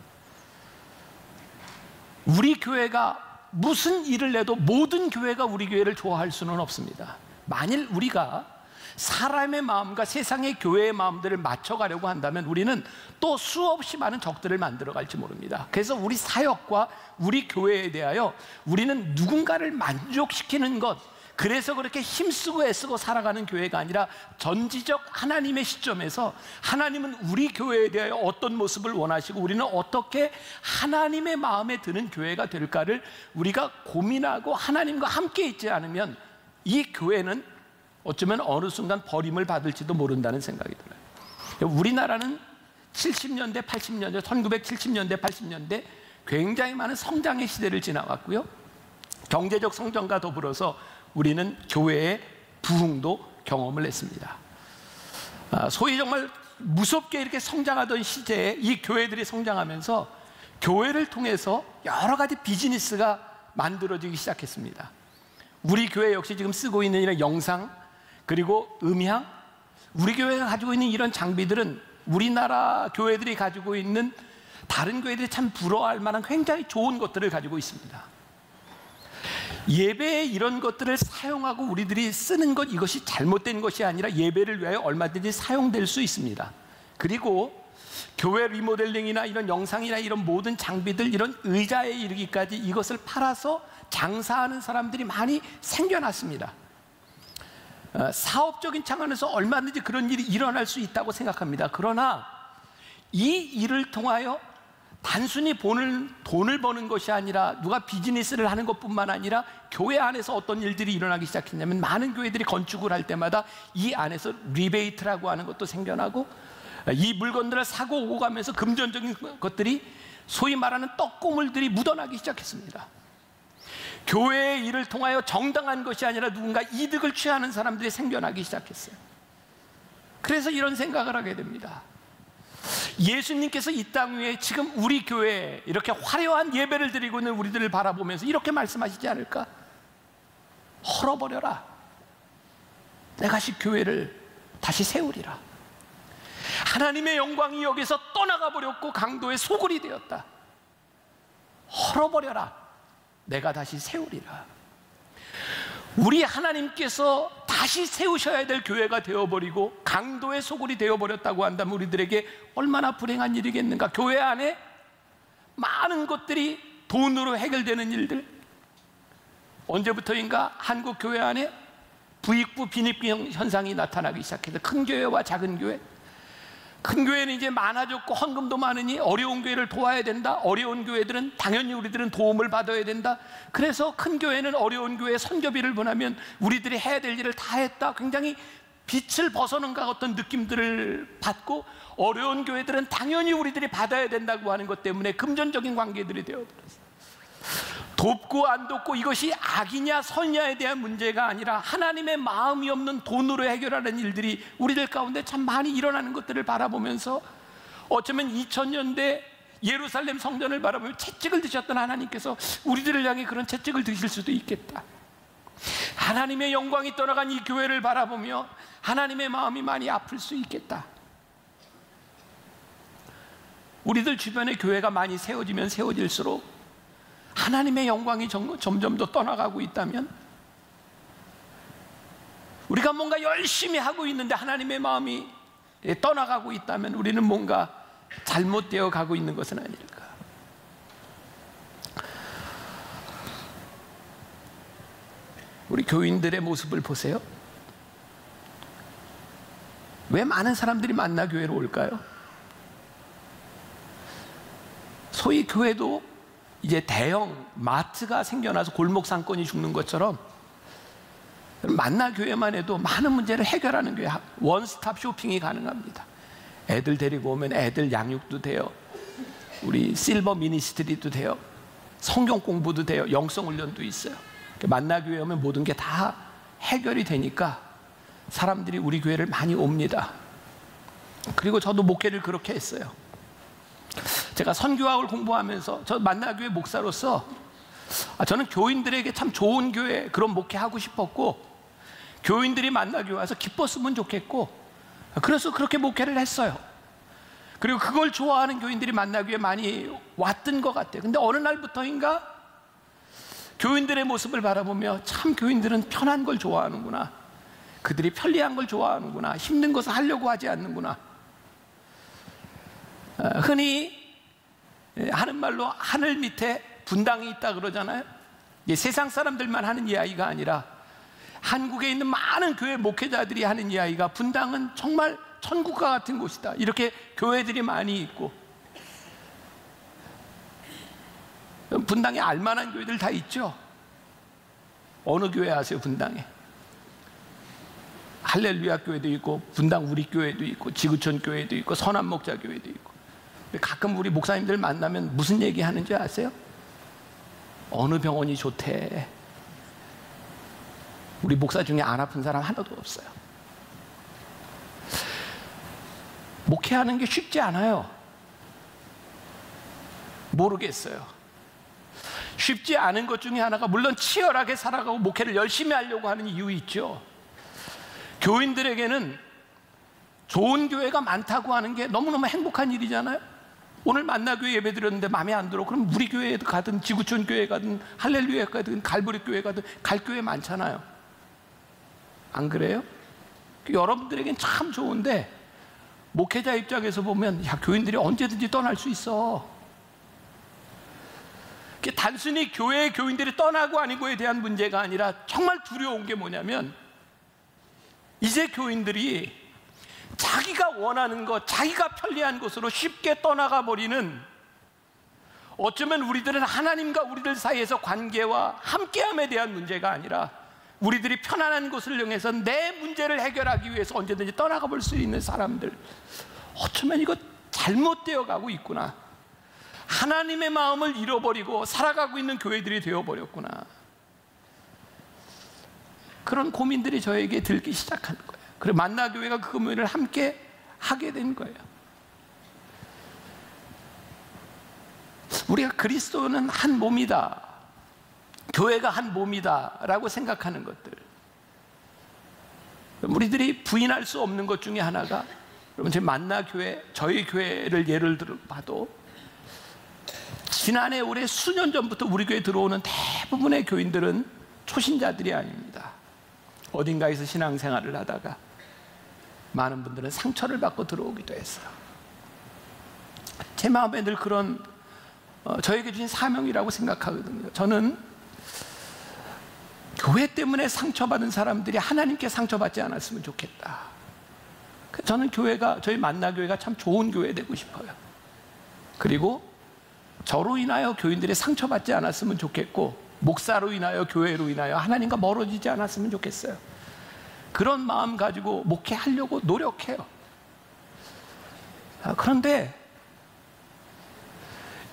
우리 교회가 무슨 일을 해도 모든 교회가 우리 교회를 좋아할 수는 없습니다. 만일 우리가 사람의 마음과 세상의 교회의 마음들을 맞춰가려고 한다면 우리는 또 수없이 많은 적들을 만들어갈지 모릅니다. 그래서 우리 사역과 우리 교회에 대하여 우리는 누군가를 만족시키는 것, 그래서 그렇게 힘쓰고 애쓰고 살아가는 교회가 아니라 전지적 하나님의 시점에서 하나님은 우리 교회에 대하여 어떤 모습을 원하시고 우리는 어떻게 하나님의 마음에 드는 교회가 될까를 우리가 고민하고 하나님과 함께 있지 않으면 이 교회는 어쩌면 어느 순간 버림을 받을지도 모른다는 생각이 들어요. 우리나라는 70년대, 80년대, 1970년대, 80년대 굉장히 많은 성장의 시대를 지나왔고요. 경제적 성장과 더불어서 우리는 교회의 부흥도 경험을 했습니다. 소위 정말 무섭게 이렇게 성장하던 시대에 이 교회들이 성장하면서 교회를 통해서 여러 가지 비즈니스가 만들어지기 시작했습니다. 우리 교회 역시 지금 쓰고 있는 이런 영상, 그리고 음향, 우리 교회가 가지고 있는 이런 장비들은 우리나라 교회들이 가지고 있는 다른 교회들이 참 부러워할 만한 굉장히 좋은 것들을 가지고 있습니다. 예배에 이런 것들을 사용하고 우리들이 쓰는 것, 이것이 잘못된 것이 아니라 예배를 위하여 얼마든지 사용될 수 있습니다. 그리고 교회 리모델링이나 이런 영상이나 이런 모든 장비들, 이런 의자에 이르기까지 이것을 팔아서 장사하는 사람들이 많이 생겨났습니다. 사업적인 차원에서 얼마든지 그런 일이 일어날 수 있다고 생각합니다. 그러나 이 일을 통하여 단순히 돈을 버는 것이 아니라 누가 비즈니스를 하는 것뿐만 아니라 교회 안에서 어떤 일들이 일어나기 시작했냐면 많은 교회들이 건축을 할 때마다 이 안에서 리베이트라고 하는 것도 생겨나고 이 물건들을 사고 오고 가면서 금전적인 것들이 소위 말하는 떡고물들이 묻어나기 시작했습니다. 교회의 일을 통하여 정당한 것이 아니라 누군가 이득을 취하는 사람들이 생겨나기 시작했어요. 그래서 이런 생각을 하게 됩니다. 예수님께서 이 땅 위에 지금 우리 교회에 이렇게 화려한 예배를 드리고 있는 우리들을 바라보면서 이렇게 말씀하시지 않을까? 헐어버려라. 내가 다시 교회를 다시 세우리라. 하나님의 영광이 여기서 떠나가 버렸고 강도의 소굴이 되었다. 헐어버려라. 내가 다시 세우리라. 우리 하나님께서 다시 세우셔야 될 교회가 되어버리고 강도의 소굴이 되어버렸다고 한다면 우리들에게 얼마나 불행한 일이겠는가. 교회 안에 많은 것들이 돈으로 해결되는 일들, 언제부터인가 한국 교회 안에 부익부 빈익부 현상이 나타나기 시작해서 큰 교회와 작은 교회, 큰 교회는 이제 많아졌고 헌금도 많으니 어려운 교회를 도와야 된다. 어려운 교회들은 당연히 우리들은 도움을 받아야 된다. 그래서 큰 교회는 어려운 교회에 선교비를 보내면 우리들이 해야 될 일을 다 했다. 굉장히 빛을 벗어난 것 같은 느낌들을 받고 어려운 교회들은 당연히 우리들이 받아야 된다고 하는 것 때문에 금전적인 관계들이 되어버렸어요. 돕고 안 돕고 이것이 악이냐 선이냐에 대한 문제가 아니라 하나님의 마음이 없는 돈으로 해결하는 일들이 우리들 가운데 참 많이 일어나는 것들을 바라보면서 어쩌면 2000년대 예루살렘 성전을 바라보며 채찍을 드셨던 하나님께서 우리들을 향해 그런 채찍을 드실 수도 있겠다. 하나님의 영광이 떠나간 이 교회를 바라보며 하나님의 마음이 많이 아플 수 있겠다. 우리들 주변에 교회가 많이 세워지면 세워질수록 하나님의 영광이 점점 더 떠나가고 있다면, 우리가 뭔가 열심히 하고 있는데 하나님의 마음이 떠나가고 있다면 우리는 뭔가 잘못되어 가고 있는 것은 아닐까. 우리 교인들의 모습을 보세요. 왜 많은 사람들이 만나 교회로 올까요? 소위 교회도 이제 대형 마트가 생겨나서 골목 상권이 죽는 것처럼 만나 교회만 해도 많은 문제를 해결하는 교회, 원스톱 쇼핑이 가능합니다. 애들 데리고 오면 애들 양육도 돼요. 우리 실버 미니스트리도 돼요. 성경 공부도 돼요. 영성 훈련도 있어요. 만나교회 오면 모든 게 다 해결이 되니까 사람들이 우리 교회를 많이 옵니다. 그리고 저도 목회를 그렇게 했어요. 제가 선교학을 공부하면서 저 만나교회 목사로서 저는 교인들에게 참 좋은 교회, 그런 목회하고 싶었고, 교인들이 만나교회 와서 기뻤으면 좋겠고, 그래서 그렇게 목회를 했어요. 그리고 그걸 좋아하는 교인들이 만나교회에 많이 왔던 것 같아요. 근데 어느 날부터인가 교인들의 모습을 바라보며 참 교인들은 편한 걸 좋아하는구나, 그들이 편리한 걸 좋아하는구나, 힘든 것을 하려고 하지 않는구나. 흔히 하는 말로 하늘 밑에 분당이 있다 그러잖아요. 이게 세상 사람들만 하는 이야기가 아니라 한국에 있는 많은 교회 목회자들이 하는 이야기가, 분당은 정말 천국과 같은 곳이다, 이렇게 교회들이 많이 있고, 분당에 알만한 교회들 다 있죠. 어느 교회 아세요? 분당에 할렐루야 교회도 있고, 분당 우리 교회도 있고, 지구촌 교회도 있고, 선한목자 교회도 있고. 가끔 우리 목사님들 만나면 무슨 얘기 하는지 아세요? 어느 병원이 좋대. 우리 목사 중에 안 아픈 사람 하나도 없어요. 목회하는 게 쉽지 않아요. 모르겠어요. 쉽지 않은 것 중에 하나가, 물론 치열하게 살아가고 목회를 열심히 하려고 하는 이유 있죠. 교인들에게는 좋은 교회가 많다고 하는 게 너무너무 행복한 일이잖아요. 오늘 만나교회 예배 드렸는데 마음에 안 들어, 그럼 우리 교회에 가든 지구촌 교회 가든 할렐루야 가든 갈보리 교회 가든 갈 교회 많잖아요. 안 그래요? 여러분들에겐 참 좋은데, 목회자 입장에서 보면 야, 교인들이 언제든지 떠날 수 있어. 단순히 교회의 교인들이 떠나고 아니고에 대한 문제가 아니라 정말 두려운 게 뭐냐면, 이제 교인들이 자기가 원하는 것, 자기가 편리한 곳으로 쉽게 떠나가 버리는, 어쩌면 우리들은 하나님과 우리들 사이에서 관계와 함께함에 대한 문제가 아니라 우리들이 편안한 곳을 이용해서 내 문제를 해결하기 위해서 언제든지 떠나가 볼 수 있는 사람들, 어쩌면 이거 잘못되어 가고 있구나, 하나님의 마음을 잃어버리고 살아가고 있는 교회들이 되어버렸구나, 그런 고민들이 저에게 들기 시작한 거예요. 그리고 만나교회가 그 고민을 함께 하게 된 거예요. 우리가 그리스도는 한 몸이다, 교회가 한 몸이다 라고 생각하는 것들, 우리들이 부인할 수 없는 것 중에 하나가, 여러분 제 만나교회, 저희 교회를 예를 들어 봐도 지난해 올해 수년 전부터 우리 교회에 들어오는 대부분의 교인들은 초신자들이 아닙니다. 어딘가에서 신앙생활을 하다가 많은 분들은 상처를 받고 들어오기도 했어요. 제 마음에 늘 그런 저에게 주신 사명이라고 생각하거든요. 저는 교회 때문에 상처받은 사람들이 하나님께 상처받지 않았으면 좋겠다. 저는 교회가, 저희 만나교회가 참 좋은 교회 되고 싶어요. 그리고 저로 인하여 교인들이 상처받지 않았으면 좋겠고, 목사로 인하여, 교회로 인하여 하나님과 멀어지지 않았으면 좋겠어요. 그런 마음 가지고 목회하려고 노력해요. 그런데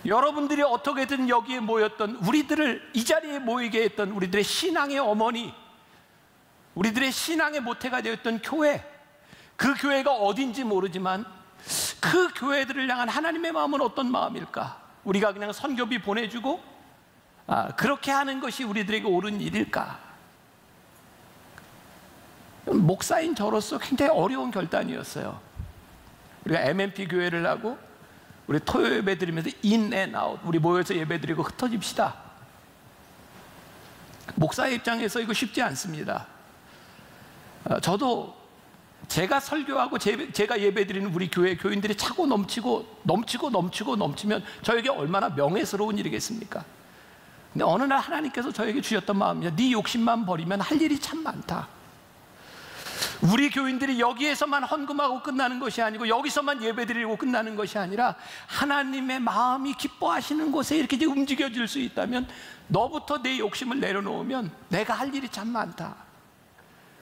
여러분들이 어떻게든 여기에 모였던, 우리들을 이 자리에 모이게 했던 우리들의 신앙의 어머니, 우리들의 신앙의 모태가 되었던 교회, 그 교회가 어딘지 모르지만 그 교회들을 향한 하나님의 마음은 어떤 마음일까? 우리가 그냥 선교비 보내주고 그렇게 하는 것이 우리들에게 옳은 일일까? 목사인 저로서 굉장히 어려운 결단이었어요. 우리가 MMP 교회를 하고 우리 토요 예배 드리면서 in and out, 우리 모여서 예배 드리고 흩어집시다. 목사의 입장에서 이거 쉽지 않습니다. 저도 제가 설교하고 제가 예배 드리는 우리 교회 교인들이 차고 넘치면 저에게 얼마나 명예스러운 일이겠습니까? 근데 어느 날 하나님께서 저에게 주셨던 마음이야. 네 욕심만 버리면 할 일이 참 많다. 우리 교인들이 여기에서만 헌금하고 끝나는 것이 아니고, 여기서만 예배드리고 끝나는 것이 아니라 하나님의 마음이 기뻐하시는 곳에 이렇게 움직여질 수 있다면, 너부터 내 욕심을 내려놓으면 내가 할 일이 참 많다.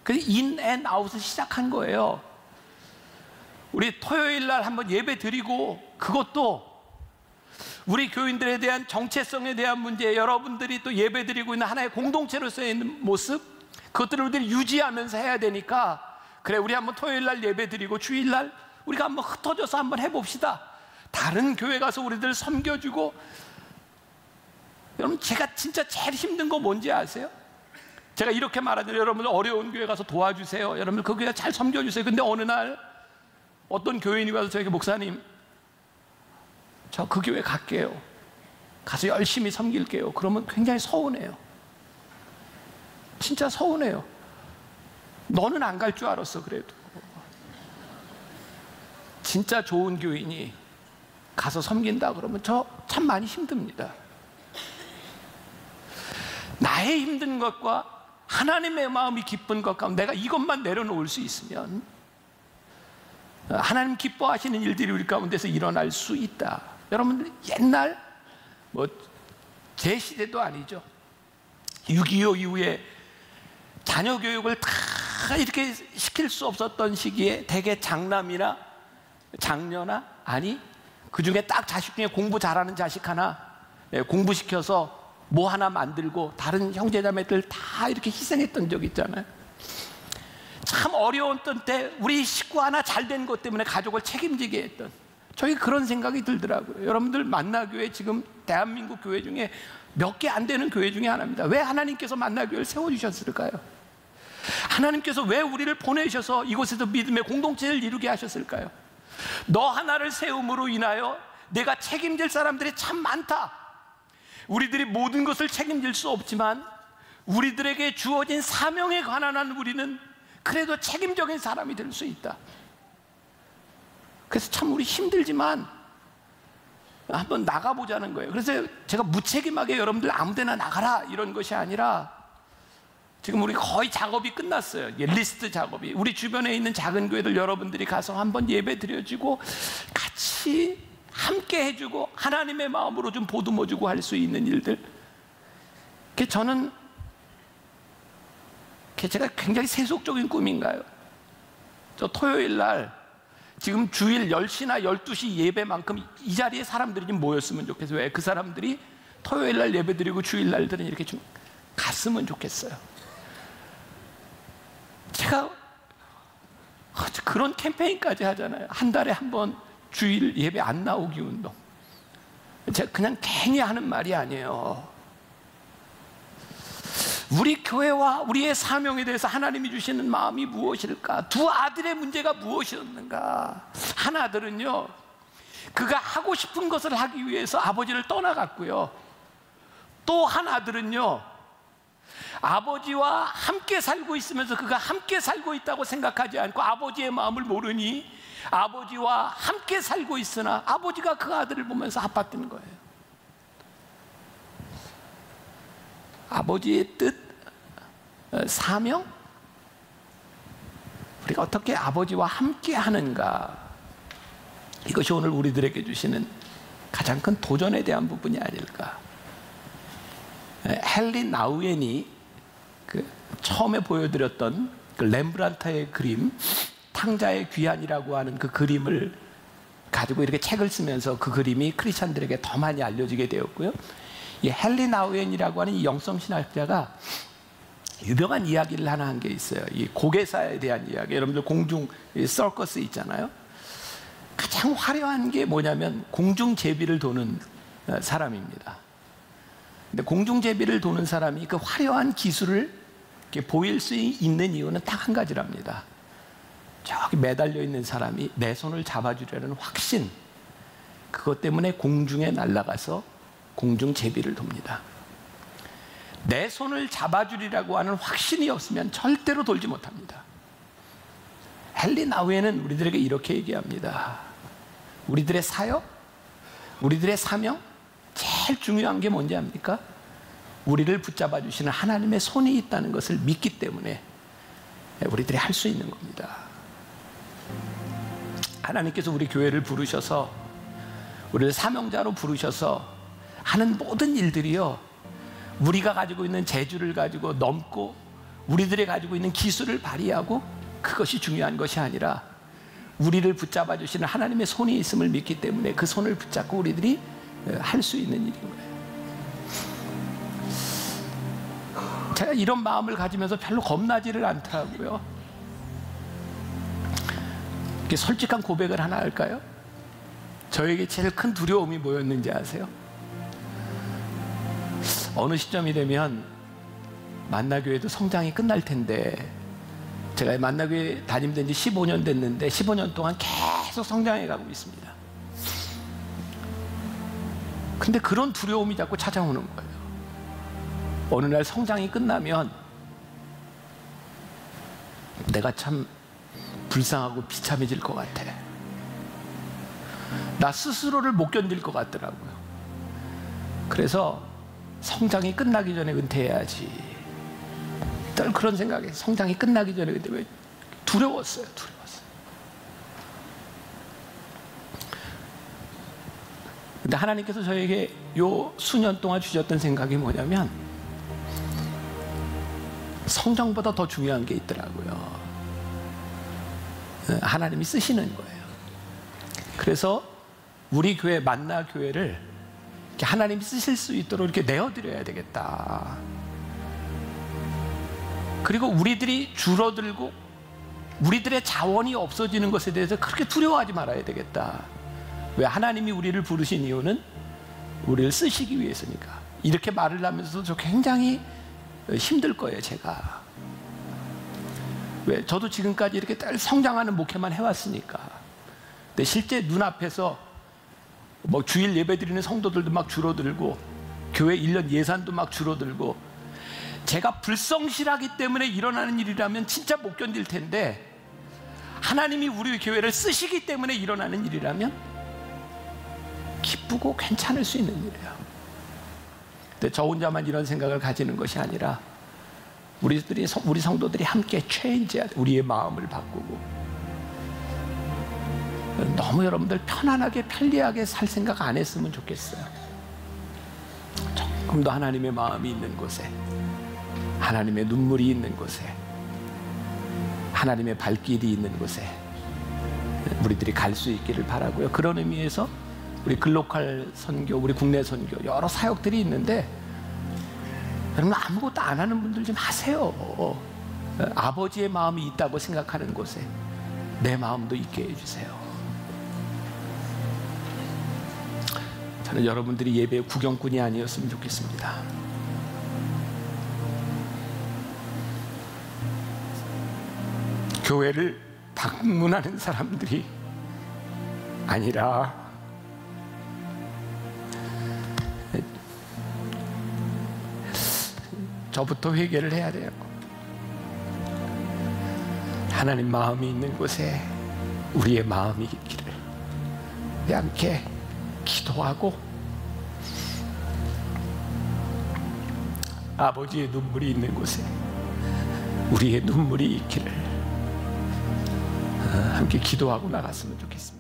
그래서 인 앤 아웃을 시작한 거예요. 우리 토요일 날 한번 예배 드리고, 그것도 우리 교인들에 대한 정체성에 대한 문제, 여러분들이 또 예배드리고 있는 하나의 공동체로서의 있는 모습, 그것들을 우리들이 유지하면서 해야 되니까, 그래, 우리 한번 토요일 날 예배드리고 주일날 우리가 한번 흩어져서 한번 해봅시다. 다른 교회 가서 우리들 섬겨주고. 여러분, 제가 진짜 제일 힘든 거 뭔지 아세요? 제가 이렇게 말하죠. 여러분들 어려운 교회 가서 도와주세요. 여러분들 그 교회 잘 섬겨주세요. 근데 어느 날 어떤 교인이 와서 저에게, 목사님, 저 그 교회 갈게요. 가서 열심히 섬길게요. 그러면 굉장히 서운해요. 진짜 서운해요. 너는 안 갈 줄 알았어. 그래도 진짜 좋은 교인이 가서 섬긴다 그러면 저 참 많이 힘듭니다. 나의 힘든 것과 하나님의 마음이 기쁜 것 가운데 내가 이것만 내려놓을 수 있으면 하나님 기뻐하시는 일들이 우리 가운데서 일어날 수 있다. 여러분들, 옛날 제 시대도 아니죠. 6.25 이후에 자녀 교육을 다 이렇게 시킬 수 없었던 시기에 대개 장남이나 장녀나, 아니 그 중에 딱 자식 중에 공부 잘하는 자식 하나 공부시켜서 뭐 하나 만들고 다른 형제자매들 다 이렇게 희생했던 적 있잖아요. 참 어려웠던 때 우리 식구 하나 잘된 것 때문에 가족을 책임지게 했던, 저희 그런 생각이 들더라고요. 여러분들, 만나교회 지금 대한민국 교회 중에 몇 개 안 되는 교회 중에 하나입니다. 왜 하나님께서 만나교회를 세워주셨을까요? 하나님께서 왜 우리를 보내셔서 이곳에서 믿음의 공동체를 이루게 하셨을까요? 너 하나를 세움으로 인하여 내가 책임질 사람들이 참 많다. 우리들이 모든 것을 책임질 수 없지만 우리들에게 주어진 사명에 관한 한 우리는 그래도 책임적인 사람이 될 수 있다. 그래서 참 우리 힘들지만 한번 나가보자는 거예요. 그래서 제가 무책임하게 여러분들 아무데나 나가라 이런 것이 아니라, 지금 우리 거의 작업이 끝났어요. 리스트 작업이. 우리 주변에 있는 작은 교회들 여러분들이 가서 한번 예배 드려주고 같이 함께 해주고 하나님의 마음으로 좀 보듬어주고 할 수 있는 일들. 저는 제가 굉장히 세속적인 꿈인가요? 저 토요일 날 지금 주일 10시나 12시 예배만큼 이 자리에 사람들이 좀 모였으면 좋겠어요. 왜? 그 사람들이 토요일 날 예배 드리고 주일 날들은 이렇게 좀 갔으면 좋겠어요. 제가 그런 캠페인까지 하잖아요. 한 달에 한 번 주일 예배 안 나오기 운동. 제가 그냥 괜히 하는 말이 아니에요. 우리 교회와 우리의 사명에 대해서 하나님이 주시는 마음이 무엇일까? 두 아들의 문제가 무엇이었는가? 한 아들은요, 그가 하고 싶은 것을 하기 위해서 아버지를 떠나갔고요. 또 한 아들은요, 아버지와 함께 살고 있으면서 그가 함께 살고 있다고 생각하지 않고 아버지의 마음을 모르니 아버지와 함께 살고 있으나 아버지가 그 아들을 보면서 아팠던 거예요. 아버지의 뜻, 사명, 우리가 어떻게 아버지와 함께 하는가, 이것이 오늘 우리들에게 주시는 가장 큰 도전에 대한 부분이 아닐까. 헨리 나우엔이 처음에 보여드렸던 그 렘브란트의 그림, 탕자의 귀환이라고 하는 그 그림을 가지고 이렇게 책을 쓰면서 그 그림이 크리스찬들에게 더 많이 알려지게 되었고요. 이 헨리 나우엔이라고 하는 이 영성신학자가 유명한 이야기를 하나 한 게 있어요. 이 고개사에 대한 이야기. 여러분들 공중 서커스 있잖아요. 가장 화려한 게 뭐냐면 공중제비를 도는 사람입니다. 근데 공중제비를 도는 사람이 그 화려한 기술을 이렇게 보일 수 있는 이유는 딱 한 가지랍니다. 저기 매달려 있는 사람이 내 손을 잡아주려는 확신, 그것 때문에 공중에 날아가서 공중제비를 돕니다. 내 손을 잡아주리라고 하는 확신이 없으면 절대로 돌지 못합니다. 헨리 나우엔은 우리들에게 이렇게 얘기합니다. 우리들의 사역, 우리들의 사명, 제일 중요한 게 뭔지 압니까? 우리를 붙잡아 주시는 하나님의 손이 있다는 것을 믿기 때문에 우리들이 할 수 있는 겁니다. 하나님께서 우리 교회를 부르셔서, 우리를 사명자로 부르셔서 하는 모든 일들이요, 우리가 가지고 있는 재주를 가지고 넘고 우리들이 가지고 있는 기술을 발휘하고 그것이 중요한 것이 아니라 우리를 붙잡아 주시는 하나님의 손이 있음을 믿기 때문에 그 손을 붙잡고 우리들이 할 수 있는 일인 거예요. 제가 이런 마음을 가지면서 별로 겁나지를 않더라고요. 이렇게 솔직한 고백을 하나 할까요? 저에게 제일 큰 두려움이 뭐였는지 아세요? 어느 시점이 되면 만나교회도 성장이 끝날 텐데, 제가 만나교회 다니면 지 15년 됐는데 15년 동안 계속 성장해 가고 있습니다. 근데 그런 두려움이 자꾸 찾아오는 거예요. 어느 날 성장이 끝나면 내가 참 불쌍하고 비참해질 것 같아. 나 스스로를 못 견딜 것 같더라고요. 그래서 성장이 끝나기 전에 은퇴해야지. 늘 그런 생각에 성장이 끝나기 전에 근데 왜 두려웠어요. 근데 하나님께서 저에게 요 수년 동안 주셨던 생각이 뭐냐면 성장보다 더 중요한 게 있더라고요. 하나님이 쓰시는 거예요. 그래서 우리 교회 만나 교회를 하나님이 쓰실 수 있도록 이렇게 내어드려야 되겠다. 그리고 우리들이 줄어들고 우리들의 자원이 없어지는 것에 대해서 그렇게 두려워하지 말아야 되겠다. 왜? 하나님이 우리를 부르신 이유는 우리를 쓰시기 위해서니까. 이렇게 말을 하면서도 저 굉장히 힘들 거예요, 제가. 왜? 저도 지금까지 이렇게 늘 성장하는 목회만 해왔으니까. 근데 실제 눈앞에서 뭐 주일 예배 드리는 성도들도 막 줄어들고 교회 1년 예산도 막 줄어들고, 제가 불성실하기 때문에 일어나는 일이라면 진짜 못 견딜 텐데, 하나님이 우리 교회를 쓰시기 때문에 일어나는 일이라면 기쁘고 괜찮을 수 있는 일이에요. 근데 저 혼자만 이런 생각을 가지는 것이 아니라 우리 성도들이 함께 체인지해야 돼. 우리의 마음을 바꾸고. 너무 여러분들 편안하게 편리하게 살 생각 안 했으면 좋겠어요. 조금 더 하나님의 마음이 있는 곳에, 하나님의 눈물이 있는 곳에, 하나님의 발길이 있는 곳에 우리들이 갈 수 있기를 바라고요. 그런 의미에서 우리 글로컬 선교, 우리 국내 선교 여러 사역들이 있는데, 여러분 아무것도 안 하는 분들 좀 하세요. 아버지의 마음이 있다고 생각하는 곳에 내 마음도 있게 해주세요. 저는 여러분들이 예배의 구경꾼이 아니었으면 좋겠습니다. 교회를 방문하는 사람들이 아니라 저부터 회개를 해야 돼요. 하나님 마음이 있는 곳에 우리의 마음이 있기를, 함께 기도하고 아버지의 눈물이 있는 곳에 우리의 눈물이 있기를 함께 기도하고 나갔으면 좋겠습니다.